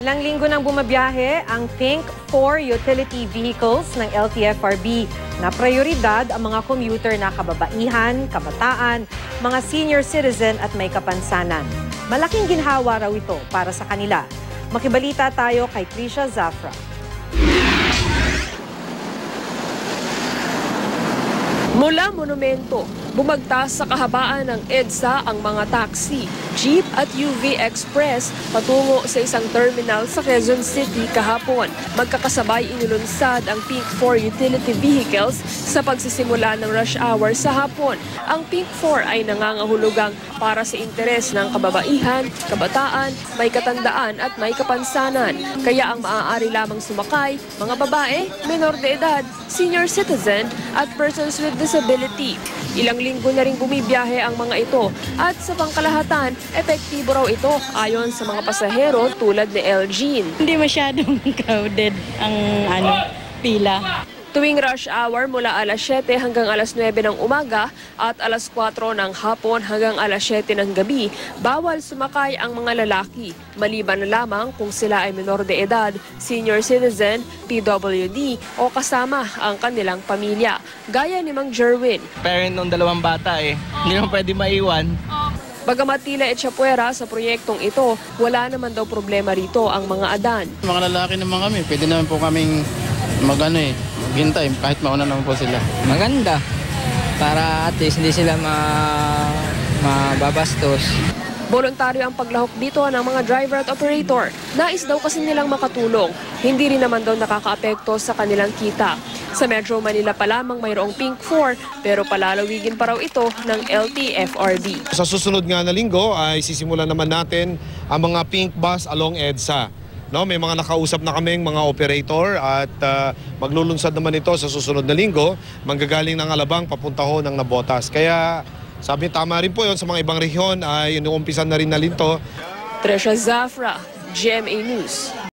Ilang linggo nang bumabiyahe ang Pink 4 utility vehicles ng LTFRB na prioridad ang mga commuter na kababaihan, kabataan, mga senior citizen at may kapansanan. Malaking ginhawa raw ito para sa kanila. Makibalita tayo kay Trisha Zafra. Mula monumento, bumagtas sa kahabaan ng EDSA ang mga taxi, jeep at UV Express patungo sa isang terminal sa Quezon City kahapon. Magkakasabay inilunsad ang Pink 4 utility vehicles sa pagsisimula ng rush hour sa hapon. Ang Pink 4 ay nangangahulugang para sa interes ng kababaihan, kabataan, may katandaan at may kapansanan. Kaya ang maaari lamang sumakay, mga babae, menor de edad, senior citizen at persons with disability. Ilang linggo na rin bumibiyahe ang mga ito at sa pangkalahatan, epektibo raw ito ayon sa mga pasahero tulad ni Elgin. Hindi masyadong crowded ang pila. Tuwing rush hour mula alas 7 hanggang alas 9 ng umaga at alas 4 ng hapon hanggang alas 7 ng gabi, bawal sumakay ang mga lalaki, maliban na lamang kung sila ay menor de edad, senior citizen, PWD o kasama ang kanilang pamilya. Gaya ni Mang Jerwin. Parent ng dalawang bata hindi naman pwede maiwan. Bagamat tila etsapuera sa proyektong ito, wala naman daw problema rito ang mga adan. Mga lalaki naman kami, pwede naman po kaming maghintay kahit mauna naman po sila. Maganda para at least hindi sila mababastos. Voluntaryo ang paglahok dito ng mga driver at operator. Nais daw kasi nilang makatulong. Hindi rin naman daw nakakaapekto sa kanilang kita. Sa Metro Manila pa lamang mayroong Pink 4 pero palalawigin pa raw ito ng LTFRB. Sa susunod nga na linggo ay sisimulan naman natin ang mga Pink Bus along EDSA. No, may mga nakausap na kaming mga operator at maglulunsad naman ito sa susunod na linggo, manggagaling ng Alabang papunta ho ng Navotas. Kaya sabi tama rin po yon sa mga ibang rehiyon ay inuumpisan na rin na linto. Trisha Zafra, GMA News.